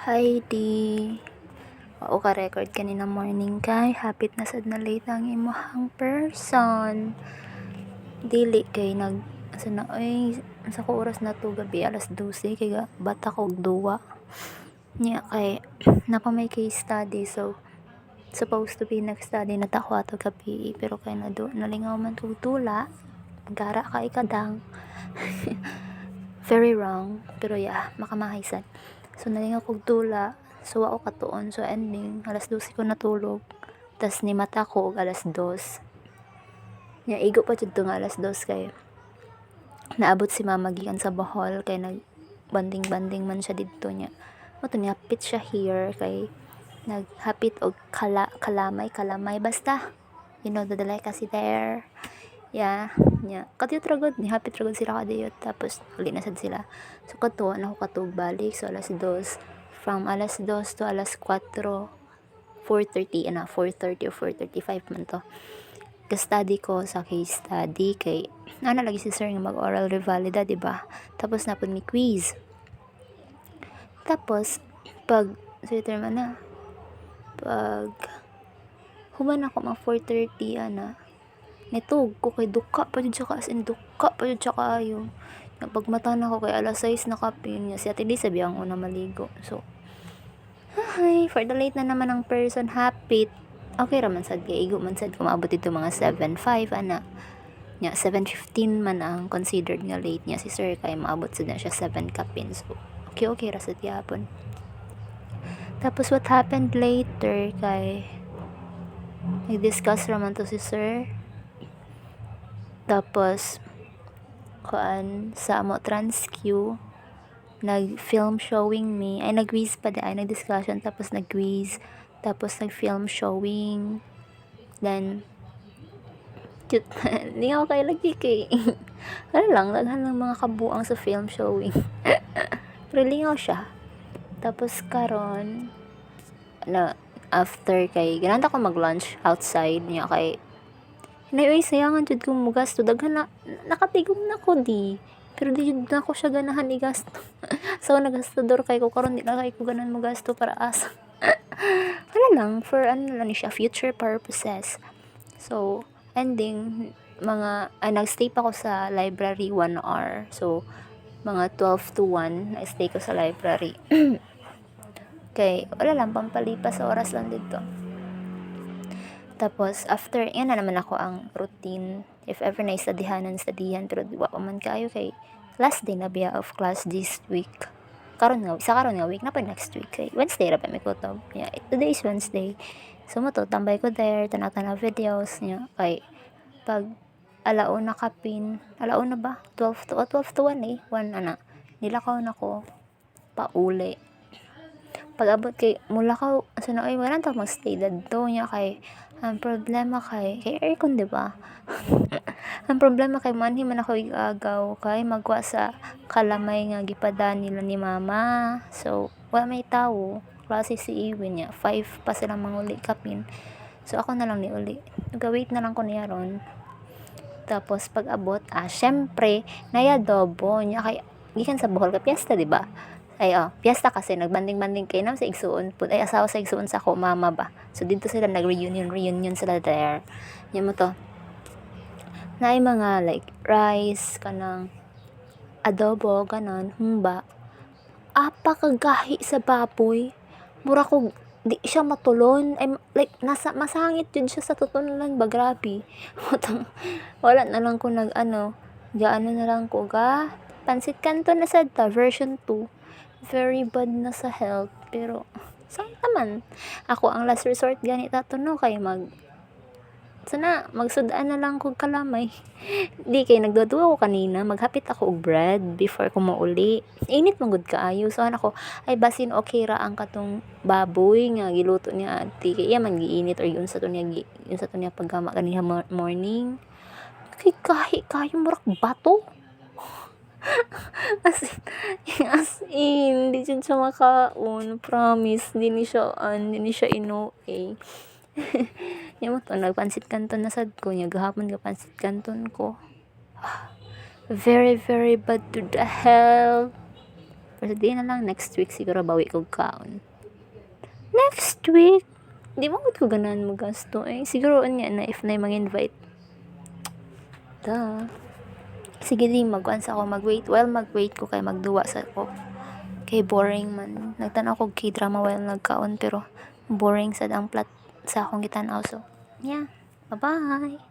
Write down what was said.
Hi, D. Mao ka record kanina morning kay hapit na sad na late ang imong person. Dili kay asa na sa ko oras na to gabi alas 12 kay bata ko og duwa. Nya kay napamay case study so supposed to be nag-study na ta ko ato gabi pero kay nalingaw man kog tula. Gara ka ikadang. Very wrong pero makamahay sad. So nalingaw kog tula. So ako katuon. So ending alas 12 ko natulog. Tas ni mata ko og alas 2. Nya igo pa jud nga alas 2 kay naabot si mama gikan sa Bohol kay nagbanding-banding man siya didto nya. Moto niya hapit siya here kay naghapit og kalamay basta. You know the delicacy there. Nya katiyot ragod ni hapit ragod sila kadiyot tapos uli na sad sila. So katuon ako katug balik so alas 2. From alas 2 to alas 4, 4:30 4:30 or 4:35 man to. Ka-study ko sa case study kay lagi si sir nga mag-oral revalida, diba? Tapos napod mi quiz. Tapos pag human ako mga 4:30 nitug ko kay duka pa jud siya as in duka pa jud siya kaayo. Pagmata na ko kay alas 6 na kapin niya si Ate Lisa biyang una maligo. So for the late na naman ang person hapit. Okay raman sad kay igo man sad kumaabot dito mga 7:05 nya 7:15 man ang considered nga late niya si sir kay maabot sad na siya 7 kapin. So okay ra sad gyapon. Tapos what happened later kay nag-discuss raman to si sir. Tapos sa amo transq nag-film showing me ay nag-quiz pa ay nag-discussion tapos nag-quiz tapos nag-film showing then cute hindi ako kay lagi kay daghan lang mga kabuang sa film showing pero lingaw siya. Tapos karon na after kay gananta ko mag-lunch outside niya kay hinay sayangan jud ko mo gasto daghan na nakatigom na ko di pero di jud na ko siya ganahan igasto. So nagastador kay ko karon di na kay ko ganan mo gasto para asa. Wala lang for lang siya future purposes. So ending nagstay pa ko sa library 1 hour. So mga 12 to 1 na-stay ko sa library. Kay wala lang pampalipas sa oras lang dito. Tapos after yan na naman ako ang routine if ever na studihan pero di wa man kayo kay last day na biya of class this week. Karon nga week na pa next week kay Wednesday ra pa may kutob. Today is Wednesday. So mo to tambay ko there tanaw videos niya kay pag alauna kapin alauna ba 12 to 1 nilakaw na ko pauli. Pag abot kay mulakaw asa na wala ta mag-stay dadto niya kay ang problema kay aircon diba? Ang problema kay manhi man ako igagaw kay magwa sa kalamay nga gipadan nila ni mama. So wala may tawo klase si Iwin niya 5 pa sila manguli kapin. So ako na lang ni uli nagawait na lang ko niya ron. Tapos pag abot syempre nayadobo niya kay gikan sa Bohol ka piyesta diba? Piyesta kasi nagbanding-banding kay sa igsuon pud ay asawa sa igsuon sa ako mama ba. So dito sila nag-reunion sila there. Nya mo to. Naay mga like rice kanang adobo ganon humba. Apa kagahi sa baboy. Mura ko di siya matulon ay like masangit jud siya sa tutunan ba grabe. Wala na lang ko gaano na lang ko pansit canton na sad ta version 2. Very bad na sa health pero saan taman ako ang last resort gani tato no kay magsudaan na lang kog kalamay. Di kay nagduduwa ko kanina maghapit ako og bread before ko mauli init man gud kaayo so ako ay basin okay ra ang katong baboy nga giluto niya ati kay man giinit or yun sa to niya paggama kanina morning kay kahi murak bato. As in, di siya makaon, promise, di ni siya inuwi. Yung mo to, nagpansit kanton na sad ko, niya gahapon ka pansit kanton ko. Very, very bad to the health. Pero di na lang, next week siguro bawi ko kaon. Next week? Di mo ko ganahan mo gasto eh. Siguro anya na if na mang-invite. Sige di, mag-once ako mag-wait. While mag-wait ko kay magduwa sa ko. Kay boring man. Nagtanaw ko K-drama while nagkaon pero boring sad ang plot sa akong gitanaw. So, yeah. Bye-bye!